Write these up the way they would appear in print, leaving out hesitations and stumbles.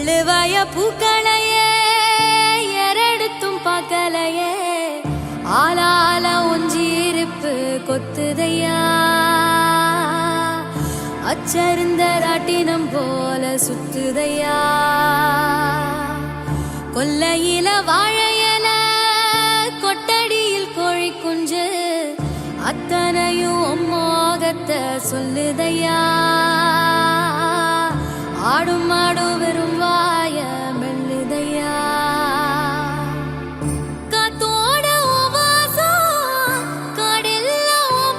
அள்ளுவாய பூக்களையே எரெடுத்தும் பார்க்கலையே ஆளால ஒஞ்சிருப்பு கொத்துதையா அச்சருந்த ராட்டினம் போல சுத்துதையா கொல்லையில வாழையல கொட்டடியில் கோழி குஞ்சு அத்தனையும் மோகத்தை சொல்லுதையா ஆடும் ஆடும் வெறும் வாய மெல்லுதையா காத்தோட வாசம் காடெல்ல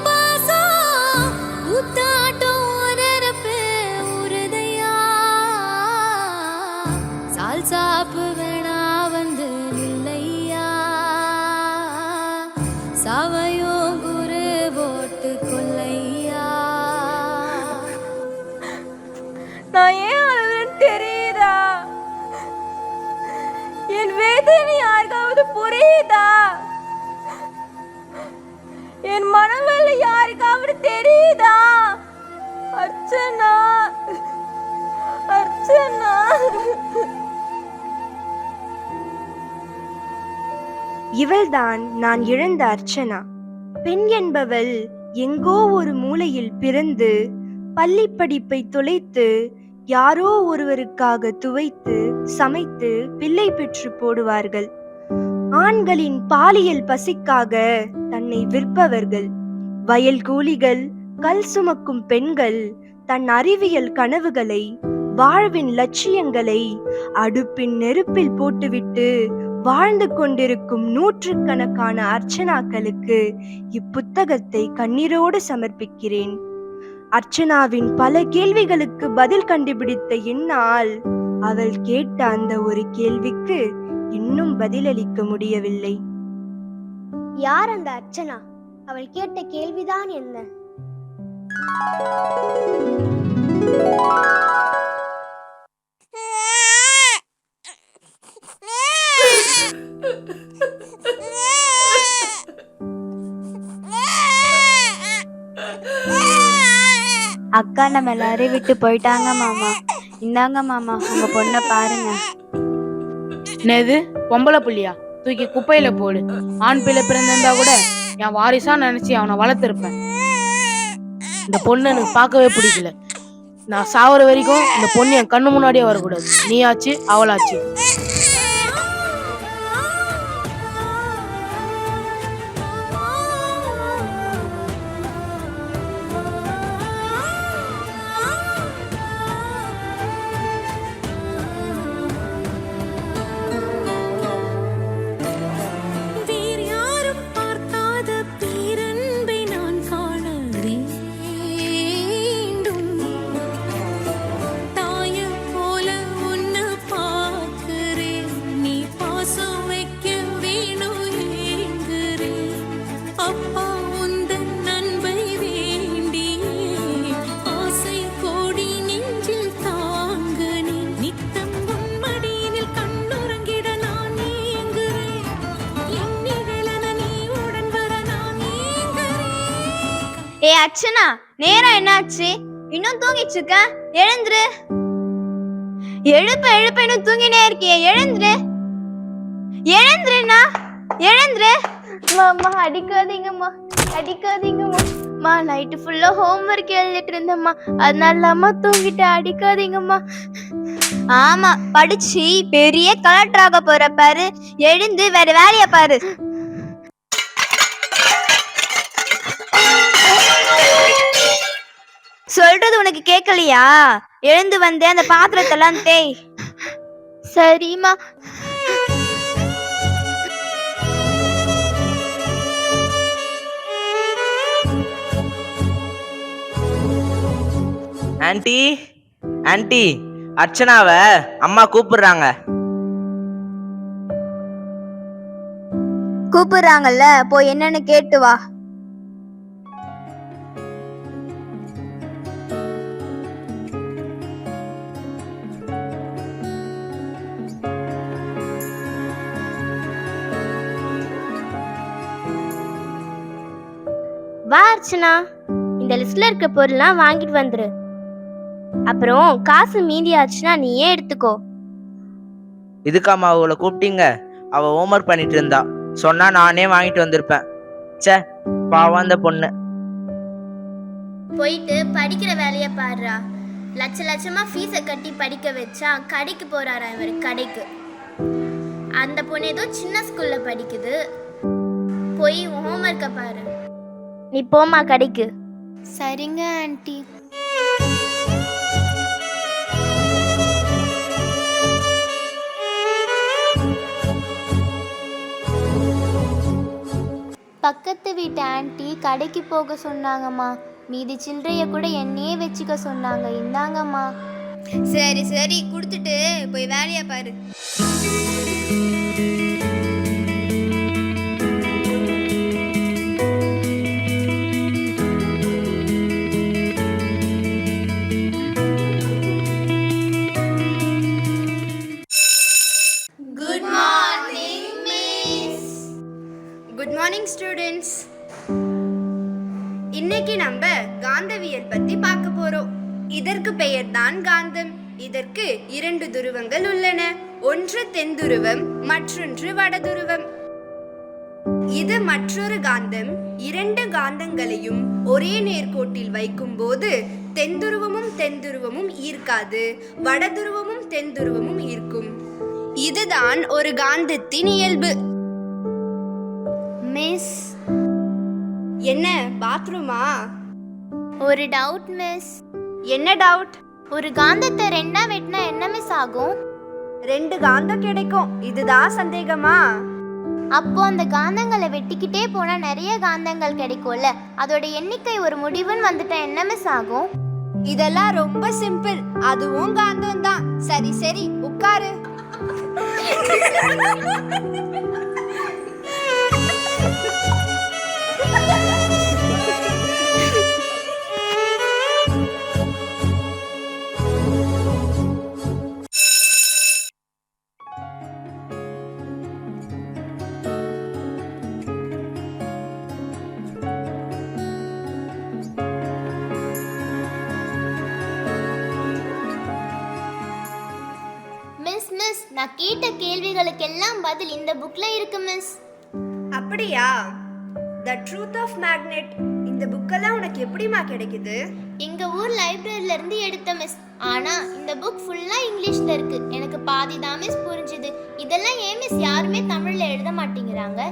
பாசம் ஊத்தாட்டம் உரப்பே உருதையா சால் சாப்பு வேணா வந்து நில்லையா சாவையோ குரு போட்டு கொல்லையா நான் ஏன் அழுதுன்னு தெரியுதா? என் வேதனை யாருக்காவது புரியுதா? என் மனவெல்ல யாருக்காவது தெரியுதா? அர்ச்சனா, அர்ச்சனா. இவள்தான் நான் இழந்த அர்ச்சனா. பெண் என்பவள் எங்கோ ஒரு மூலையில் பிறந்து பள்ளி படிப்பை தொலைத்து யாரோ ஒருவருக்காக துவைத்து சமைத்து பிள்ளை பெற்று போடுவார்கள். ஆண்களின் பாலியல் பசிக்காக தன்னை விற்பவர்கள், வயல் கூலிகள், கல் சுமக்கும் பெண்கள் தன் அறிவியல் கனவுகளை, வாழ்வின் லட்சியங்களை அடுப்பின் நெருப்பில் போட்டுவிட்டு வாழ்ந்து கொண்டிருக்கும் நூற்றுக்கணக்கான அர்ச்சனாக்களுக்கு இப்புத்தகத்தை கண்ணீரோடு சமர்ப்பிக்கிறேன். அர்ச்சனாவின் பல கேள்விகளுக்கு பதில் கண்டுபிடித்த என்னால் அவள் கேட்ட அந்த ஒரு கேள்விக்கு இன்னும் பதிலளிக்க முடியவில்லை. யார் அந்த அர்ச்சனா? அவள் கேட்ட கேள்விதான் என்ன? அக்கா நம்ம எல்லாரையும் விட்டு போயிட்டாங்க மாமா. இந்தாங்க மாமா, உங்க பொண்ணை பாருங்க. என்னது பொம்பளை புள்ளியா? தூக்கி குப்பையில போடு. ஆண் பிள்ளை பிறந்திருந்தா கூட என் வாரிசா நினைச்சு அவனை வளர்த்திருப்பேன். இந்த பொண்ணு எனக்கு பார்க்கவே பிடிக்கல. நான் சாவர வரைக்கும் இந்த பொண்ணு என் கண்ணு முன்னாடியே வரக்கூடாது. நீயாச்சு அவளாச்சு. ஏ அர்ச்சனா, நேரம் என்னாச்சு? இன்னும் தூங்கிட்டு இருக்க? எழுந்துரு. எழுப்ப எழுப்ப இன்னும் தூங்கினே இருக்கியே, எழுந்துரு. எழுந்துருண்ணா, எழுந்துரு. அம்மா அடிக்காதீங்கம்மா, அடிக்காதீங்கம்மா. அம்மா நைட்டு ஃபுல்லா ஹோம்ஒர்க் எழுதிட்டு இருந்தேம்மா, அதனால அம்மா தூங்கிட்டு, அடிக்காதீங்கம்மா. ஆமா, படிச்சு பெரிய கலெக்டர் ஆக போற பாரு. எழுந்து வேற வேலைய பாரு. சொல்றது உனக்கு கேட்கலையா? எழுந்து வந்து அந்த பாத்திரத்தெல்லாம் தேய். சரிம்மா. ஆன்ட்டி, ஆன்ட்டி, அர்ச்சனாவை அம்மா கூப்பிடுறாங்க. கூப்பிடுறாங்கல்ல, போய் என்னன்னு கேட்டு வா. வா அர்ச்சனா, இந்த லிஸ்ட்ல இருக்க பொருள்லாம் வாங்கிட்டு வந்துரு. அப்புறம் காசு மீதி ஆச்சுன்னா நீயே எடுத்துக்கோ. இதுக்காம்மா அவளை கூப்பிட்டீங்க? அவ ஹோம்ஒர்க் பண்ணிட்டு இருந்தா. சொன்னா நானே வாங்கிட்டு வந்திருப்பேன். ச்சே, பாவம் அந்த பொண்ணு. போயிட்டு படிக்கிற வேலையை பாருடா. லட்ச லட்சமா ஃபீஸை கட்டி படிக்க வச்சா கடைக்கு போறாரா இவர் கடைக்கு. அந்த பொண்ணு ஏதோ சின்ன ஸ்கூல்ல படிக்குது. போய் ஹோம்ஒர்க்கை பாரு. நீ போமா கடைக்கு. சரிங்க ஆண்டி. பக்கத்து வீட்டு ஆண்டி கடைக்கு போக சொன்னாங்கம்மா. மீதி சில்லறைய கூட என்னையே வச்சுக்க சொன்னாங்க. இந்தாங்கம்மா. சரி சரி, கொடுத்துட்டு போய் வேலையை பாரு. Good morning miss. Good morning students. இன்னைக்கு நம்ம காந்தவியல் பத்தி பார்க்க போறோம். இதற்கு பெயர் தான் காந்தம். இதற்கு 2 துருவங்கள் உள்ளன. ஒன்று தென் துருவம், மற்றொன்று வட துருவம். இது மற்றொரு காந்தம். 2 காந்தங்களையும் ஒரே நேர்கோட்டில் வைக்கும் போது தென் துருவமும் தென் துருவமும் ஈர்க்காது, வட துருவமும் தென் துருவமும் ஈர்க்கும். இதுதான் ஒரு காந்தத்தின் இயல்பு. மிஸ், என்ன பாத்ரூமா? ஒரு டவுட் மிஸ். என்ன டவுட்? ஒரு காந்தத்தை ரெண்டா வெட்டினா என்ன மிஸ் ஆகும்? 2 காந்தம் கிடைக்கும். இதுதான் சந்தேகமா? அப்போ அந்த காந்தங்களை வெட்டிக்கிட்டே போனா நிறைய காந்தங்கள் கிடைக்கும்ல, அதோட எண்ணிக்கை ஒரு முடிவுன்னு வந்துட்டா என்ன மிஸ் ஆகும்? இதெல்லாம் ரொம்ப சிம்பிள். அதுவும் காந்தம் தான். சரி சரி, உட்காரு. மிஸ் மிஸ், நான் கேட்ட கேள்விகளுக்கெல்லாம் பதில் இந்த புக்ல இருக்கு மிஸ். அப்படியா? The Truth of Magnet. இந்த புக்கெல்லாம் உனக்கு எப்படிமா கிடைக்குது? எங்க ஊர் லைப்ரரியில இருந்து எடுத்த மிஸ். ஆனா இந்த புக் ஃபுல்லா இங்கிலீஷ்ல இருக்கு. எனக்கு பாதி தான் மிஸ் புரிஞ்சுது. இதெல்லாம் ஏன் மிஸ் யாருமே தமிழ்ல எழுத மாட்டேங்கிறாங்க?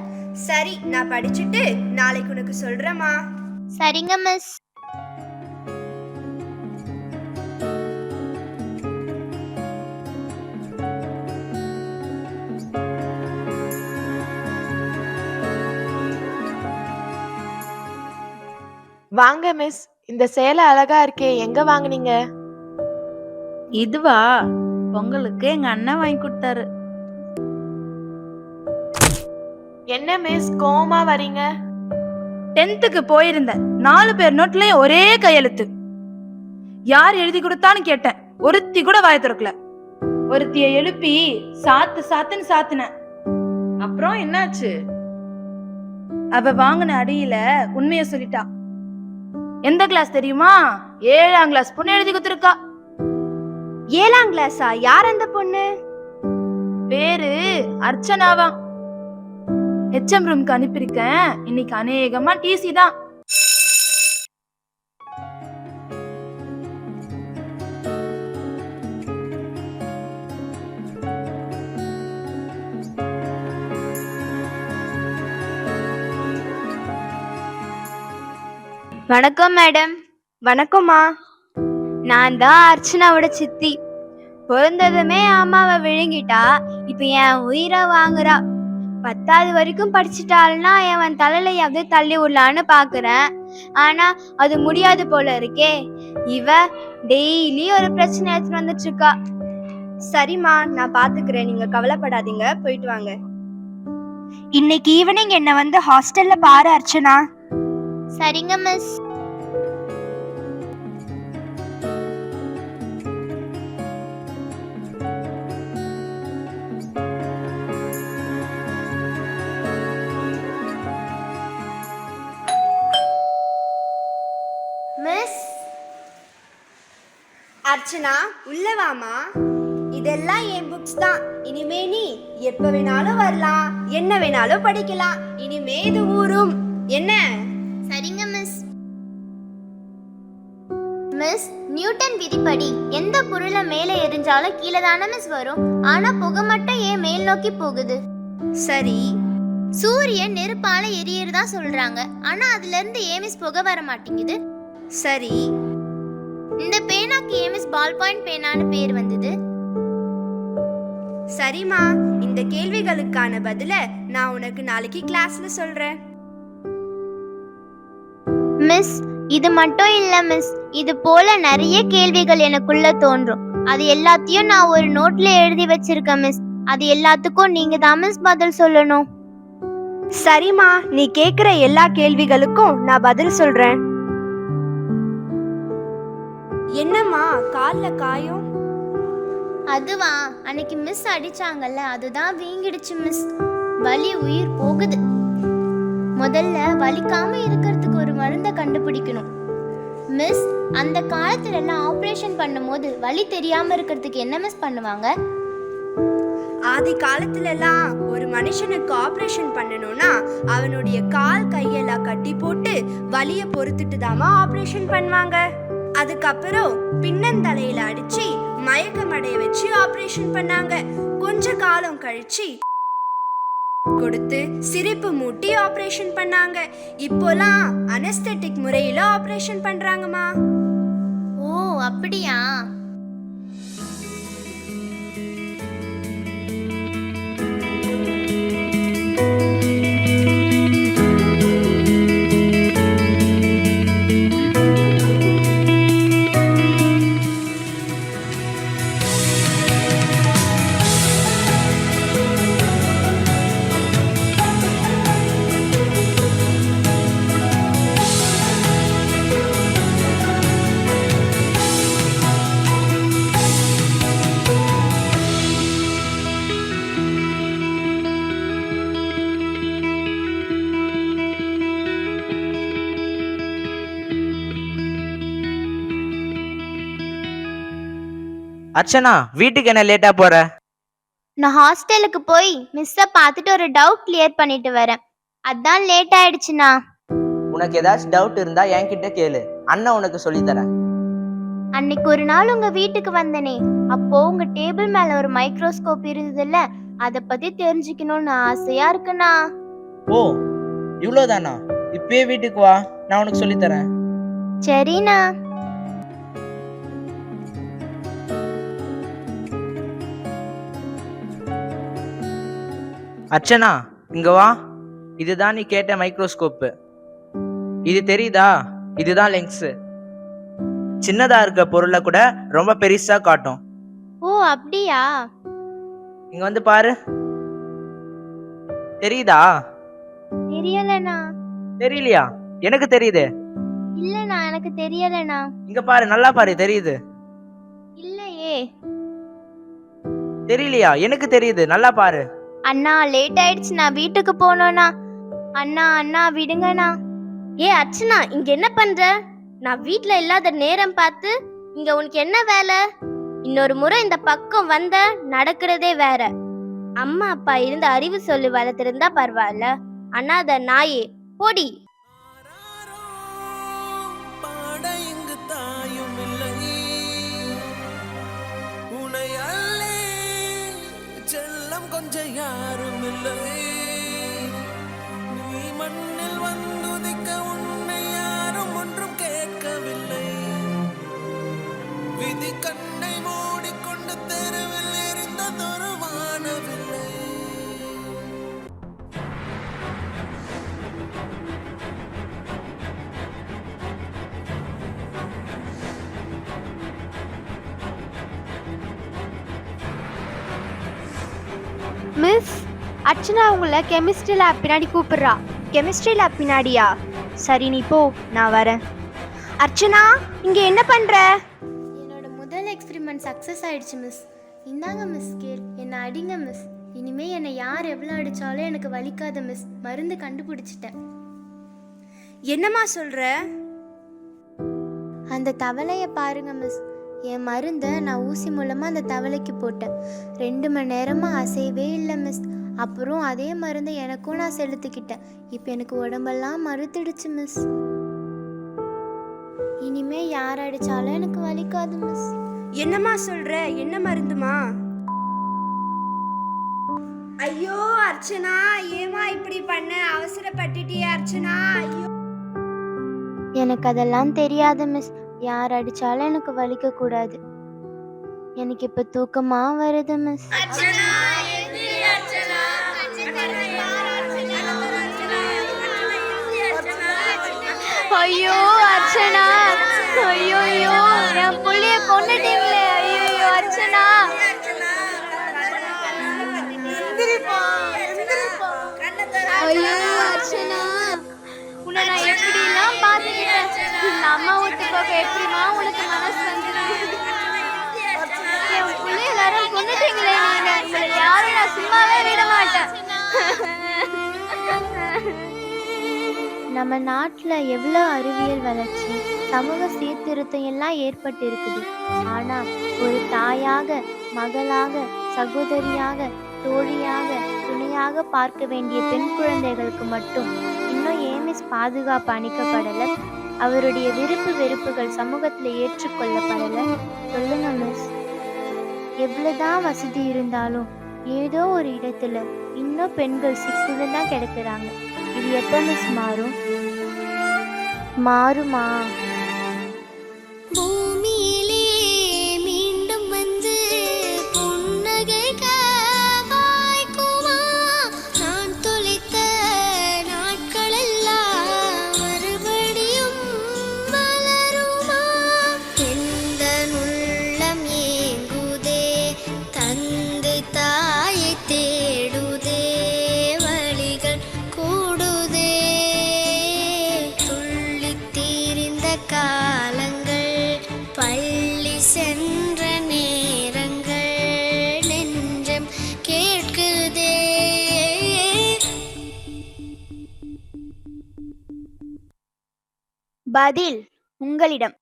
சரி, நான் படிச்சுட்டு நாளைக்கு உனக்கு சொல்றேமா. சரிங்க மிஸ். வாங்க மிஸ், இந்த சேலை அழகா இருக்கே, எங்க வாங்குனீங்க? இதுவா? பொங்கலுக்கு எங்க அண்ணன் வாங்கி கொடுத்தாரு. என்ன மிஸ் கோவமா வரீங்க? 10th போயிருந்தேன். 4 பேர் நோட்லயும் ஒரே கையெழுத்து. யார் எழுதி கொடுத்தான்னு கேட்டேன். ஒருத்தி கூட வாய திறக்கல. ஒருத்திய எழுப்பி சாத்துன்னு சாத்துனேன். அப்புறம் என்னாச்சு? அவ வாங்கின அடியில உண்மைய சொல்லிட்டா. எந்த கிளாஸ் தெரியுமா? 7ஆம் கிளாஸ் பொண்ணு எழுதி கொடுத்துருக்கா. 7ஆம் கிளாஸா? யார் அந்த பொண்ணு? பேரு அர்ச்சனாவா. HM ரூம்க்கு அனுப்பியிருக்கேன். இன்னைக்கு அநேகமா டிசி தான். வணக்கம் மேடம். வணக்கம்மா. நான் தான் அர்ச்சனாவோட சித்தி. பிறந்ததுமே அம்மாவை விழுங்கிட்டா. இப்ப என் உயிரை வாங்குறா. 10வது வரைக்கும் படிச்சுட்டாள்னா என் தலையில தள்ளி விடலான்னு பாக்குறேன். ஆனா அது முடியாது போல இருக்கே. இவ டெய்லி ஒரு பிரச்சனை எடுத்துட்டு வந்துட்டு இருக்கா. சரிம்மா, நான் பாத்துக்கிறேன். நீங்க கவலைப்படாதீங்க. போயிட்டு வாங்க. இன்னைக்கு ஈவினிங் என்ன வந்து ஹாஸ்டல்ல பாரு அர்ச்சனா. சரிங்க மிஸ். மிஸ் அர்ச்சனா, உள்ள வாமா. இதெல்லாம் என் புக்ஸ் தான். இனிமே நீ எப்ப வேணாலும் வரலாம், என்ன வேணாலும் படிக்கலாம். இனிமே இது ஊரும். என்ன? சரிங்க மிஸ். மிஸ், நியூட்டன் விதிப்படி எந்த பொருளை மேலே எரிஞ்சாலும் கீழே தானே மிஸ் வரும். ஆனா புகை மட்டும் ஏன் மேல் நோக்கி போகுது? சரி. சூரியன் நெருப்பால எரியறதா சொல்றாங்க. ஆனா அதுல இருந்து ஏன் மிஸ் புகை வர மாட்டேங்குது? சரி. இந்த பேனாக்கு ஏன் மிஸ் பால் பாயிண்ட் பேனான்னு பேர் வந்தது? சரிம்மா, இந்த கேள்விகளுக்கான பதில நான் உனக்கு நாளைக்கு கிளாஸ்ல சொல்றேன். மிஸ், இது மட்டும் இல்ல மிஸ், இது போல நிறைய கேள்விகள் எனக்குள்ள தோன்றும். அது எல்லாத்தையும் நான் ஒரு நோட்ல எழுதி வச்சிருக்கேன் மிஸ். அது எல்லாத்துக்கும் நீங்க தான் மிஸ் பதில் சொல்லணும். சரிம்மா, நீ கேக்குற எல்லா கேள்விகளுக்கும் நான் பதில் சொல்றேன். என்னம்மா கால்ல காயம்? அதுவா, அன்னைக்கு மிஸ் அடிச்சாங்கல்ல, அதுதான் வீங்கிடுச்சு மிஸ். வலி உயிர் போகுது. முதல்ல வலிக்காம இருக்கிறதுக்கு ஒரு மருந்தை கண்டுபிடிக்கணும் மிஸ். அந்த காலத்துல எல்லாம் ஆபரேஷன் பண்ணும்போது வலி தெரியாம இருக்கிறதுக்கு என்ன மிஸ் பண்ணுவாங்க? ஆதி காலத்துல எல்லாம் ஒரு மனுஷனுக்கு ஆபரேஷன் பண்ணணும்னா அவனுடைய கால் கையெல்லாம் கட்டி போட்டு வலிய பொறுத்துட்டு தாமா ஆபரேஷன் பண்ணுவாங்க. அதுக்கப்புறம் பின்னந்தலையில அடிச்சு மயக்கமடைய வச்சு ஆபரேஷன் பண்ணாங்க. கொஞ்ச காலம் கழிச்சு கொடுத்து சிரிப்பு மூட்டி ஆபரேஷன் பண்ணாங்க. இப்போலாம் அனஸ்தெட்டிக் முறையில ஆபரேஷன் பண்றாங்கம்மா. ஓ அப்படியா? அர்ச்சனா, வீட்டுக்கு என்ன லேட்டா போற? நான் ஹாஸ்டலுக்கு போய் மிஸ்ஸை பார்த்துட்டு ஒரு டவுட் கிளியர் பண்ணிட்டு வரேன். அதான் லேட் ஆயிடுச்சுண்ணா. உனக்கு ஏதாச்சும் டவுட் இருந்தா என்கிட்ட கேளு, அண்ணன் உனக்கு சொல்லித்தரேன். அன்னைக்கு ஒரு நாள் உங்க வீட்டுக்கு வந்தனே, அப்போ உங்க டேபிள் மேல ஒரு மைக்ரோஸ்கோப் இருந்ததுல்ல, அத பத்தி தெரிஞ்சுக்கணும்னு ஆசையா இருக்குண்ணா. ஓ இவ்வளோதானா? இப்பயே வீட்டுக்கு வா, நான் உனக்கு சொல்லித்தரேன். சரிண்ணா. அர்ச்சனா இங்க வா. இதுதான் நீ கேட்ட மைக்ரோஸ்கோப்பு. இது தெரியுதா? இதுதான் லென்ஸ். சின்னதா இருக்க பொருளை கூட ரொம்ப பெருசா காட்டும். ஓ அப்படியா? இங்க வந்து பாரு. தெரியுதா? தெரியலண்ணா. தெரியலையா? எனக்கு தெரியுது. இல்லண்ணா, எனக்கு தெரியலண்ணா. இங்க பாரு, நல்லா பாரு, தெரியுது. இல்லையே. தெரியலையா? எனக்கு தெரியுது, நல்லா பாரு. அண்ணா லேட் ஆயிடுச்சு, நான் வீட்டுக்கு போனோண்ணா. அண்ணா அண்ணா விடுங்கண்ணா. ஏ அர்ச்சனா, இங்க என்ன பண்ற? நான் வீட்ல இல்லாத நேரம் பார்த்து இங்க உனக்கு என்ன வேலை? இன்னொரு முறை இந்த பக்கம் வந்த நடக்கிறதே வேற. அம்மா அப்பா இருந்து அறிவு சொல்லி வளர்த்திருந்தா பரவாயில்ல. அண்ணாத நாயே, போடி. கொஞ்சம் யாரும் இல்லை, நீ மண்ணில் வந்துதிக்க உன்னை யாரும் ஒன்றும் கேட்கவில்லை. விதி கண்ணை மூடிக்கொண்டு தெருவில் எரிந்ததொரு வானவில்லை. மிஸ், அர்ச்சனா உங்களை கெமிஸ்ட்ரி லேப் பின்னாடி கூப்பிடுறா. கெமிஸ்ட்ரி லேப் பின்னாடியா? சரி நீ போ, நான் வரேன். அர்ச்சனா, இங்க என்ன பண்ற? என்னோட முதல் எக்ஸ்பெரிமெண்ட் சக்ஸஸ் ஆயிடுச்சு மிஸ். இந்தாங்க மிஸ் ஸ்கேல், என்னை அடிங்க மிஸ். இனிமே என்னை யார் எவ்வளோ அடித்தாலும் எனக்கு வலிக்காத மிஸ். மருந்து கண்டுபிடிச்சிட்டேன். என்னம்மா சொல்ற? அந்த தவளையை பாருங்க மிஸ். என் மருந்தை நான் ஊசி மூலமாக அந்த தவளைக்கு போட்டேன். 2 மணி நேரமாக அசையவே இல்லை மிஸ். அப்புறம் அதே மருந்தை எனக்கும் நான் செலுத்திக்கிட்டேன். இப்போ எனக்கு உடம்பெல்லாம் மறுத்துடுச்சு மிஸ். இனிமே யார் அடித்தாலும் எனக்கு வலிக்காது மிஸ். என்னம்மா சொல்ற? என்ன மருந்துமா? ஐயோ அர்ச்சனா, ஏமா இப்படி பண்ண? அவசரப்பட்டுட்டியே அர்ச்சனா. ஐயோ, எனக்கு அதெல்லாம் தெரியாது மிஸ். யார் அடித்தாலும் எனக்கு வலிக்கக்கூடாது. எனக்கு இப்போ தூக்கமாக வருது மிஸ். ஐயோ அர்ச்சனா, ஐயோ ஐயோ என் புள்ளைய கொன்னுட்டீங்களே. ஐயோ அர்ச்சனா. ஐயோ அர்ச்சனா, உன்னை நான் எப்படிலாம் பார்த்துக்கிட்டேன். இந்த அம்மா விட்டு போக எப்படிமா உனக்கு மனசு வந்தது? என் புள்ளை எல்லாரும் கொன்னுட்டீங்களே நீங்க. உங்களை யாரும் நான் சும்மாவே விட மாட்டேன். நம்ம நாட்டில் எவ்வளோ அறிவியல் வளர்ச்சி, சமூக சீர்திருத்தம் எல்லாம் ஏற்பட்டு இருக்குது. ஆனால் ஒரு தாயாக, மகளாக, சகோதரியாக, தோழியாக, துணையாக பார்க்க வேண்டிய பெண் குழந்தைகளுக்கு மட்டும் இன்னும் ஏன் மிஸ் பாதுகாப்பு அளிக்கப்படலை? அவருடைய விருப்பு வெறுப்புகள் சமூகத்தில் ஏற்றுக்கொள்ளப்படலை? சொல்லுங்க மிஸ். எவ்வளோதான் வசதி இருந்தாலும் ஏதோ ஒரு இடத்துல இன்னும் பெண்கள் சிக்குன்னு தான் கிடக்குறாங்க. இது எப்போ மிஸ் மாறும்? மாறுமா? பூமியிலே மீண்டும் வந்து புன்னகைக்க வாய்க்குமா? நான் தொலைத்த நாட்களெல்லாம் மறுபடியும் மலருமா? எந்த உள்ளம் ஏங்குதே, தந்தை தாயை தேடுதே, வழிகள் கூடுதே. துள்ளித் தீர்ந்த காலங்கள், பள்ளி சென்ற நேரங்கள், நெஞ்சம் கேட்குதே. பதில் உங்களிடம்.